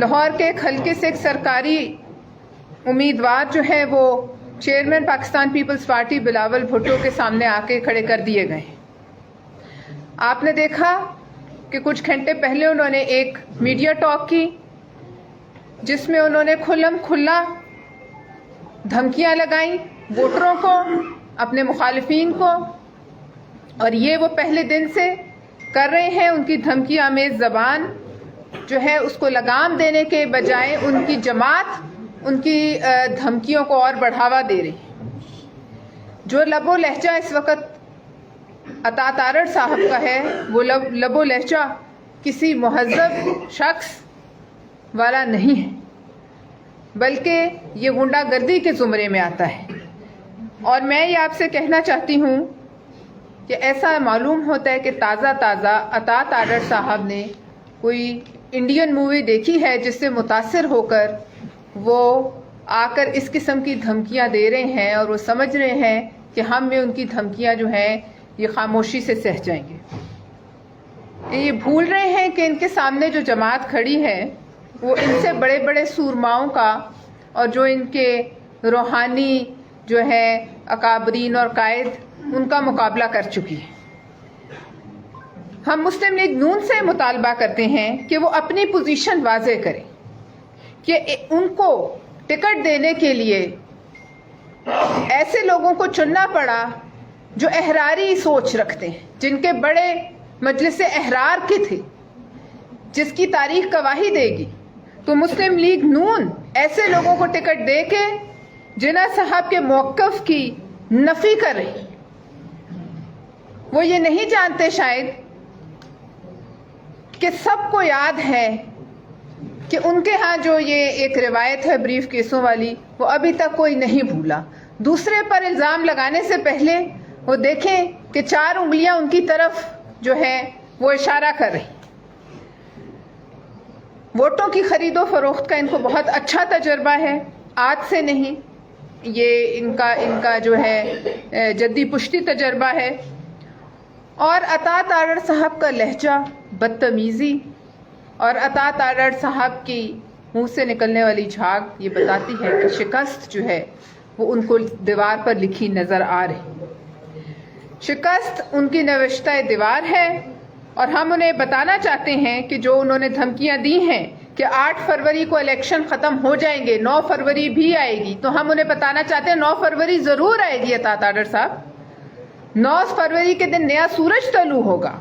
لاہور کے ایک حلقے سے ایک سرکاری امیدوار جو ہے وہ چیئرمین پاکستان پیپلز پارٹی بلاول بھٹو کے سامنے آ کے کھڑے کر دیے گئے. آپ نے دیکھا کہ کچھ گھنٹے پہلے انہوں نے ایک میڈیا ٹاک کی جس میں انہوں نے کھلم کھلا دھمکیاں لگائیں ووٹروں کو، اپنے مخالفین کو، اور یہ وہ پہلے دن سے کر رہے ہیں. ان کی دھمکی آمیز زبان جو ہے اس کو لگام دینے کے بجائے ان کی جماعت ان کی دھمکیوں کو اور بڑھاوا دے رہی. جو لب و لہجہ اس وقت عطا تارڑ صاحب کا ہے وہ لب و لہجہ کسی مہذب شخص والا نہیں ہے، بلکہ یہ غنڈہ گردی کے زمرے میں آتا ہے. اور میں یہ آپ سے کہنا چاہتی ہوں کہ ایسا معلوم ہوتا ہے کہ تازہ عطا تارڑ صاحب نے کوئی انڈین مووی دیکھی ہے جس سے متاثر ہو کر وہ آ کر اس قسم کی دھمکیاں دے رہے ہیں، اور وہ سمجھ رہے ہیں کہ ہم میں ان کی دھمکیاں جو ہیں یہ خاموشی سے سہ جائیں گے. یہ بھول رہے ہیں کہ ان کے سامنے جو جماعت کھڑی ہے وہ ان سے بڑے بڑے سورماؤں کا اور جو ان کے روحانی جو ہے اکابرین اور قائد ان کا مقابلہ کر چکی ہے. ہم مسلم لیگ نون سے مطالبہ کرتے ہیں کہ وہ اپنی پوزیشن واضح کریں کہ ان کو ٹکٹ دینے کے لیے ایسے لوگوں کو چننا پڑا جو احراری سوچ رکھتے ہیں، جن کے بڑے مجلس احرار کے تھے، جس کی تاریخ گواہی دے گی. تو مسلم لیگ نون ایسے لوگوں کو ٹکٹ دے کے جناح صاحب کے موقف کی نفی کر رہی. وہ یہ نہیں جانتے شاید کہ سب کو یاد ہے کہ ان کے ہاں جو یہ ایک روایت ہے بریف کیسوں والی وہ ابھی تک کوئی نہیں بھولا. دوسرے پر الزام لگانے سے پہلے وہ دیکھیں کہ 4 انگلیاں ان کی طرف جو ہے وہ اشارہ کر رہی. ووٹوں کی خرید و فروخت کا ان کو بہت اچھا تجربہ ہے، آج سے نہیں، یہ ان کا جو ہے جدی پشتی تجربہ ہے. اور عطا تارڑ صاحب کا لہجہ، بدتمیزی اور عطا تارڑ صاحب کی منہ سے نکلنے والی جھاگ یہ بتاتی ہے کہ شکست جو ہے وہ ان کو دیوار پر لکھی نظر آ رہی. شکست ان کی نوشتہ دیوار ہے، اور ہم انہیں بتانا چاہتے ہیں کہ جو انہوں نے دھمکیاں دی ہیں کہ 8 فروری کو الیکشن ختم ہو جائیں گے، 9 فروری بھی آئے گی، تو ہم انہیں بتانا چاہتے ہیں 9 فروری ضرور آئے گی. عطا تارڑ صاحب، 9 فروری کے دن نیا سورج طلوع ہوگا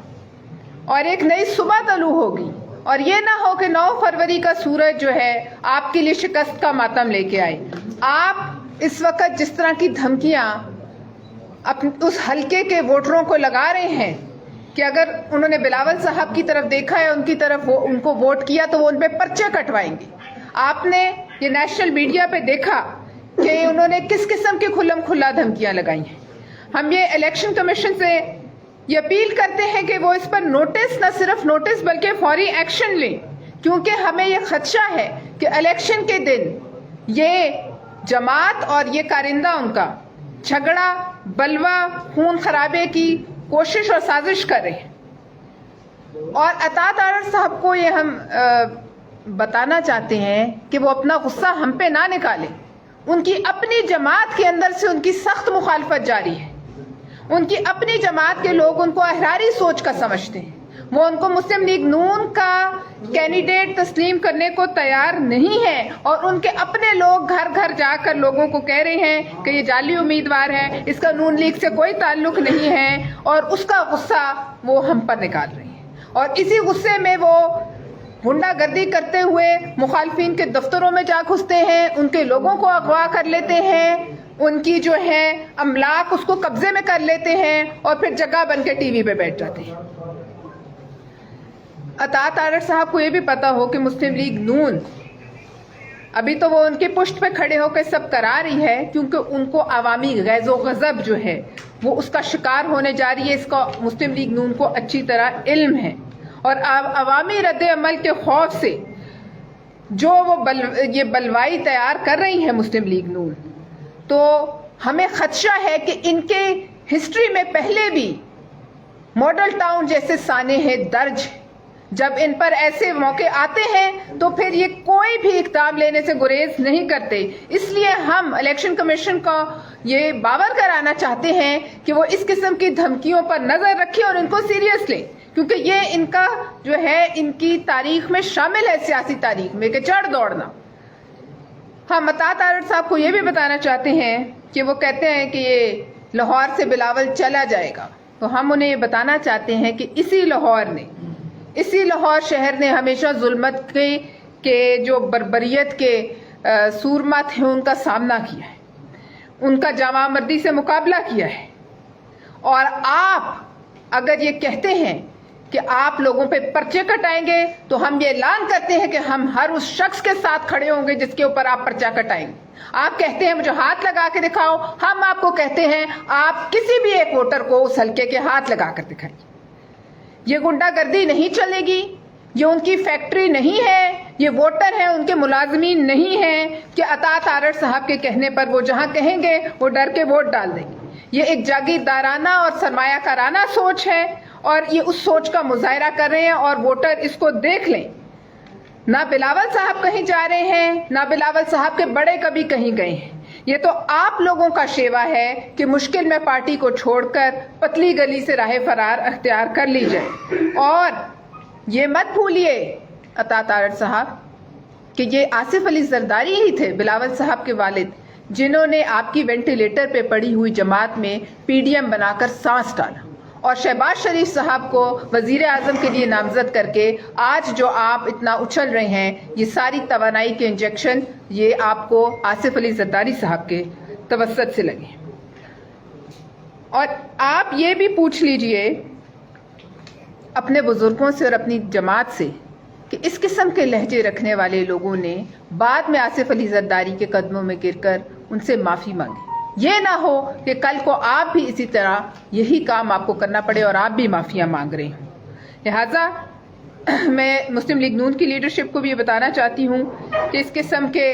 اور ایک نئی صبح طلوع ہوگی، اور یہ نہ ہو کہ 9 فروری کا سورج جو ہے آپ کے لیے شکست کا ماتم لے کے آئے. آپ اس وقت جس طرح کی دھمکیاں اس حلقے کے ووٹروں کو لگا رہے ہیں کہ اگر انہوں نے بلاول صاحب کی طرف دیکھا ہے، ان کی طرف ان کو ووٹ کیا تو وہ ان پہ پرچے کٹوائیں گے. آپ نے یہ نیشنل میڈیا پہ دیکھا کہ انہوں نے کس قسم کی کھلم کھلا دھمکیاں لگائی ہیں. ہم یہ الیکشن کمیشن سے یہ اپیل کرتے ہیں کہ وہ اس پر نوٹس، نہ صرف نوٹس بلکہ فوری ایکشن لیں، کیونکہ ہمیں یہ خدشہ ہے کہ الیکشن کے دن یہ جماعت اور یہ کارندہ ان کا جھگڑا، بلوا، خون خرابے کی کوشش اور سازش کر رہے ہیں. اور عطا تارڑ صاحب کو یہ ہم بتانا چاہتے ہیں کہ وہ اپنا غصہ ہم پہ نہ نکالیں. ان کی اپنی جماعت کے اندر سے ان کی سخت مخالفت جاری ہے. ان کی اپنی جماعت کے لوگ ان کو احراری سوچ کا سمجھتے ہیں. وہ ان کو مسلم لیگ نون کا کینڈیڈیٹ تسلیم کرنے کو تیار نہیں ہے، اور ان کے اپنے لوگ گھر گھر جا کر لوگوں کو کہہ رہے ہیں کہ یہ جعلی امیدوار ہے، اس کا نون لیگ سے کوئی تعلق نہیں ہے، اور اس کا غصہ وہ ہم پر نکال رہے ہیں. اور اسی غصے میں وہ غنڈہ گردی کرتے ہوئے مخالفین کے دفتروں میں جا گھستے ہیں، ان کے لوگوں کو اغوا کر لیتے ہیں، ان کی جو ہے املاک اس کو قبضے میں کر لیتے ہیں، اور پھر جگہ بن کے ٹی وی پہ بیٹھ جاتے ہیں. عطا تارڑ صاحب کو یہ بھی پتا ہو کہ مسلم لیگ نون ابھی تو وہ ان کے پشت پہ کھڑے ہو کے سب کرا رہی ہے، کیونکہ ان کو عوامی غیظ و غضب جو ہے وہ اس کا شکار ہونے جا رہی ہے. اس کا مسلم لیگ نون کو اچھی طرح علم ہے، اور عوامی رد عمل کے خوف سے جو وہ یہ بلوائی تیار کر رہی ہے مسلم لیگ نون، تو ہمیں خدشہ ہے کہ ان کے ہسٹری میں پہلے بھی ماڈل ٹاؤن جیسے سانحے درج جب ان پر ایسے موقع آتے ہیں تو پھر یہ کوئی بھی اقدام لینے سے گریز نہیں کرتے. اس لیے ہم الیکشن کمیشن کو یہ باور کرانا چاہتے ہیں کہ وہ اس قسم کی دھمکیوں پر نظر رکھے اور ان کو سیریس لیں، کیونکہ یہ ان کا جو ہے ان کی تاریخ میں شامل ہے، سیاسی تاریخ میں، کہ چڑھ دوڑنا. ہم عطا تارڑ صاحب کو یہ بھی بتانا چاہتے ہیں کہ وہ کہتے ہیں کہ یہ لاہور سے بلاول چلا جائے گا، تو ہم انہیں یہ بتانا چاہتے ہیں کہ اسی لاہور شہر نے ہمیشہ ظلمت کے جو بربریت کے سورما تھے ان کا سامنا کیا ہے، ان کا جامع مردی سے مقابلہ کیا ہے. اور آپ اگر یہ کہتے ہیں کہ آپ لوگوں پہ پرچے کٹائیں گے تو ہم یہ اعلان کرتے ہیں کہ ہم ہر اس شخص کے ساتھ کھڑے ہوں گے جس کے اوپر آپ پرچہ کٹائیں گے. آپ کہتے ہیں مجھے ہاتھ لگا کے دکھاؤ، ہم آپ کو کہتے ہیں آپ کسی بھی ایک ووٹر کو اس حلقے کے ہاتھ لگا کر دکھائیے. یہ گنڈا گردی نہیں چلے گی، یہ ان کی فیکٹری نہیں ہے، یہ ووٹر ہیں، ان کے ملازمین نہیں ہیں کہ عطا تارڑ صاحب کے کہنے پر وہ جہاں کہیں گے وہ ڈر کے ووٹ ڈال دیں گے. یہ ایک جاگیردارانہ اور سرمایہ کارانہ سوچ ہے اور یہ اس سوچ کا مظاہرہ کر رہے ہیں اور ووٹر اس کو دیکھ لیں. نہ بلاول صاحب کہیں جا رہے ہیں، نہ بلاول صاحب کے بڑے کبھی کہیں گئے ہیں. یہ تو آپ لوگوں کا شیوا ہے کہ مشکل میں پارٹی کو چھوڑ کر پتلی گلی سے راہ فرار اختیار کر لی جائے. اور یہ مت بھولیے عطا تارڑ صاحب کہ یہ آصف علی زرداری ہی تھے، بلاول صاحب کے والد، جنہوں نے آپ کی وینٹیلیٹر پہ پڑی ہوئی جماعت میں پی ڈی ایم بنا کر سانس ڈالا اور شہباز شریف صاحب کو وزیر اعظم کے لیے نامزد کر کے آج جو آپ اتنا اچھل رہے ہیں، یہ ساری توانائی کے انجیکشن یہ آپ کو آصف علی زرداری صاحب کے توسط سے لگے. اور آپ یہ بھی پوچھ لیجئے اپنے بزرگوں سے اور اپنی جماعت سے کہ اس قسم کے لہجے رکھنے والے لوگوں نے بعد میں آصف علی زرداری کے قدموں میں گر کر ان سے معافی مانگی. یہ نہ ہو کہ کل کو آپ بھی اسی طرح یہی کام آپ کو کرنا پڑے اور آپ بھی معافیاں مانگ رہے ہوں. لہٰذا میں مسلم لیگ نون کی لیڈرشپ کو بھی یہ بتانا چاہتی ہوں کہ اس قسم کے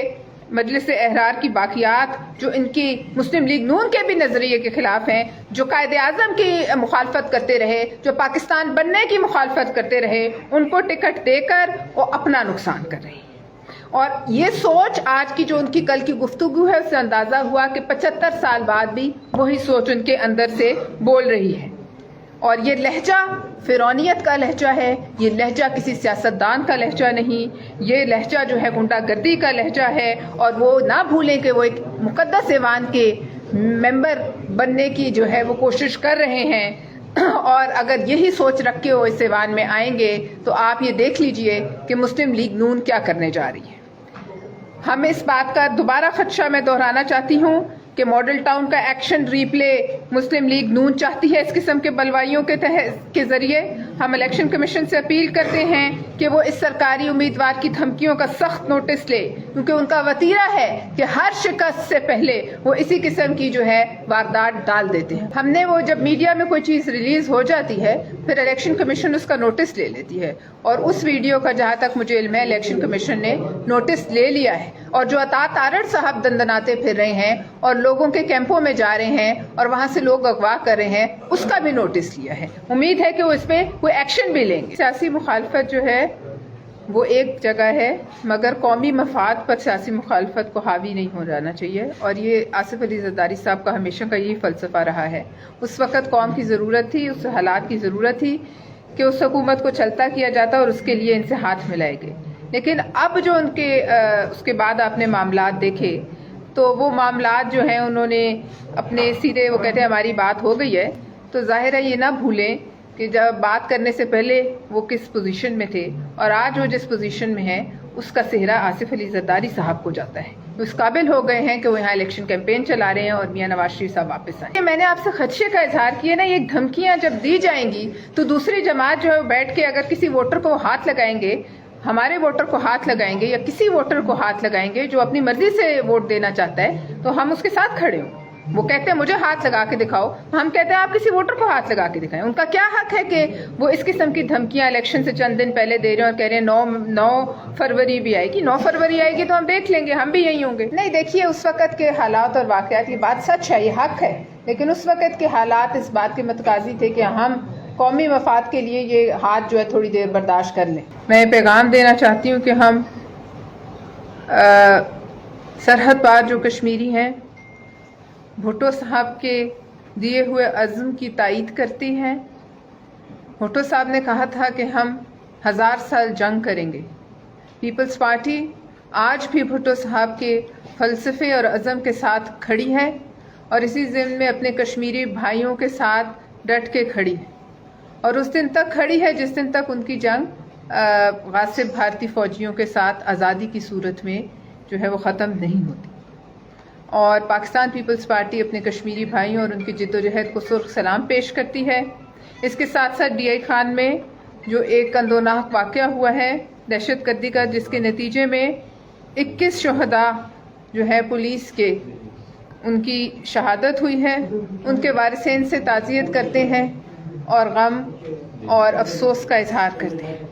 مجلس احرار کی باقیات جو ان کی مسلم لیگ نون کے بھی نظریے کے خلاف ہیں، جو قائد اعظم کی مخالفت کرتے رہے، جو پاکستان بننے کی مخالفت کرتے رہے، ان کو ٹکٹ دے کر وہ اپنا نقصان کر رہے ہیں. اور یہ سوچ آج کی جو ان کی کل کی گفتگو ہے اس سے اندازہ ہوا کہ 75 سال بعد بھی وہی سوچ ان کے اندر سے بول رہی ہے. اور یہ لہجہ فرعونیت کا لہجہ ہے، یہ لہجہ کسی سیاستدان کا لہجہ نہیں، یہ لہجہ جو ہے گنڈا گردی کا لہجہ ہے. اور وہ نہ بھولیں کہ وہ ایک مقدس ایوان کے ممبر بننے کی جو ہے وہ کوشش کر رہے ہیں. اور اگر یہی سوچ رکھ کے وہ اس ایوان میں آئیں گے تو آپ یہ دیکھ لیجئے کہ مسلم لیگ نون کیا کرنے جا رہی ہے. ہمیں اس بات کا دوبارہ خدشہ میں دہرانا چاہتی ہوں کہ ماڈل ٹاؤن کا ایکشن ریپلے مسلم لیگ نون چاہتی ہے اس قسم کے بلوائیوں کے ذریعے. ہم الیکشن کمیشن سے اپیل کرتے ہیں کہ وہ اس سرکاری امیدوار کی دھمکیوں کا سخت نوٹس لے، کیونکہ ان کا وتیرہ ہے کہ ہر شکست سے پہلے وہ اسی قسم کی جو ہے واردات ڈال دیتے ہیں. ہم نے وہ جب میڈیا میں کوئی چیز ریلیز ہو جاتی ہے پھر الیکشن کمیشن اس کا نوٹس لے لیتی ہے، اور اس ویڈیو کا جہاں تک مجھے علم ہے الیکشن کمیشن نے نوٹس لے لیا ہے. اور جو عطا تارڑ صاحب دندناتے پھر رہے ہیں اور لوگوں کے کیمپوں میں جا رہے ہیں اور وہاں سے لوگ اغوا کر رہے ہیں، اس کا بھی نوٹس لیا ہے. امید ہے کہ وہ اس پہ کوئی ایکشن بھی لیں گے. سیاسی مخالفت جو ہے وہ ایک جگہ ہے، مگر قومی مفاد پر سیاسی مخالفت کو حاوی نہیں ہو جانا چاہیے. اور یہ آصف علی زرداری صاحب کا ہمیشہ کا یہی فلسفہ رہا ہے. اس وقت قوم کی ضرورت تھی، اس حالات کی ضرورت تھی کہ اس حکومت کو چلتا کیا جاتا اور اس کے لیے ان سے ہاتھ ملائے گئے. لیکن اب جو ان کے اس کے بعد آپ نے معاملات دیکھے تو وہ معاملات جو ہیں انہوں نے اپنے سیدھے، وہ کہتے ہیں ہماری بات ہو گئی ہے. تو ظاہر ہے یہ نہ بھولیں کہ جب بات کرنے سے پہلے وہ کس پوزیشن میں تھے اور آج وہ جس پوزیشن میں ہیں اس کا صحرا آصف علی زرداری صاحب کو جاتا ہے. وہ اس قابل ہو گئے ہیں کہ وہ یہاں الیکشن کیمپین چلا رہے ہیں اور میاں نواز شریف صاحب واپس آئے. میں نے آپ سے خدشے کا اظہار کیا نا، یہ دھمکیاں جب دی جائیں گی تو دوسری جماعت جو ہے بیٹھ کے اگر کسی ووٹر کو ہاتھ لگائیں گے، ہمارے ووٹر کو ہاتھ لگائیں گے یا کسی ووٹر کو ہاتھ لگائیں گے جو اپنی مرضی سے ووٹ دینا چاہتا ہے، تو ہم اس کے ساتھ کھڑے ہوں. وہ کہتے ہیں مجھے ہاتھ لگا کے دکھاؤ، ہم کہتے ہیں آپ کسی ووٹر کو ہاتھ لگا کے دکھائیں. ان کا کیا حق ہے کہ وہ اس قسم کی دھمکیاں الیکشن سے چند دن پہلے دے رہے ہیں اور کہہ رہے ہیں 9 فروری بھی آئے گی. 9 فروری آئے گی تو ہم دیکھ لیں گے، ہم بھی یہی ہوں گے. نہیں، دیکھیے اس وقت کے حالات اور واقعات، یہ بات سچ ہے، یہ حق ہے، لیکن اس وقت کے حالات اس بات کے متقاضی تھے کہ ہم قومی مفاد کے لیے یہ ہاتھ جو ہے تھوڑی دیر برداشت کر لیں. میں پیغام دینا چاہتی ہوں کہ ہم سرحد پار جو کشمیری ہیں بھٹو صاحب کے دیے ہوئے عزم کی تائید کرتی ہیں. بھٹو صاحب نے کہا تھا کہ ہم 1000 سال جنگ کریں گے. پیپلز پارٹی آج بھی بھٹو صاحب کے فلسفے اور عزم کے ساتھ کھڑی ہے اور اسی ضمن میں اپنے کشمیری بھائیوں کے ساتھ ڈٹ کے کھڑی ہے اور اس دن تک کھڑی ہے جس دن تک ان کی جنگ غاصب بھارتی فوجیوں کے ساتھ آزادی کی صورت میں جو ہے وہ ختم نہیں ہوتی. اور پاکستان پیپلز پارٹی اپنے کشمیری بھائیوں اور ان کی جد و جہد کو سرخ سلام پیش کرتی ہے. اس کے ساتھ ساتھ ڈی آئی خان میں جو ایک اندوناک واقعہ ہوا ہے دہشت گردی کا، جس کے نتیجے میں 21 شہداء جو ہے پولیس کے ان کی شہادت ہوئی ہے، ان کے وارثین سے تعزیت کرتے ہیں اور غم اور افسوس کا اظہار کرتے ہیں.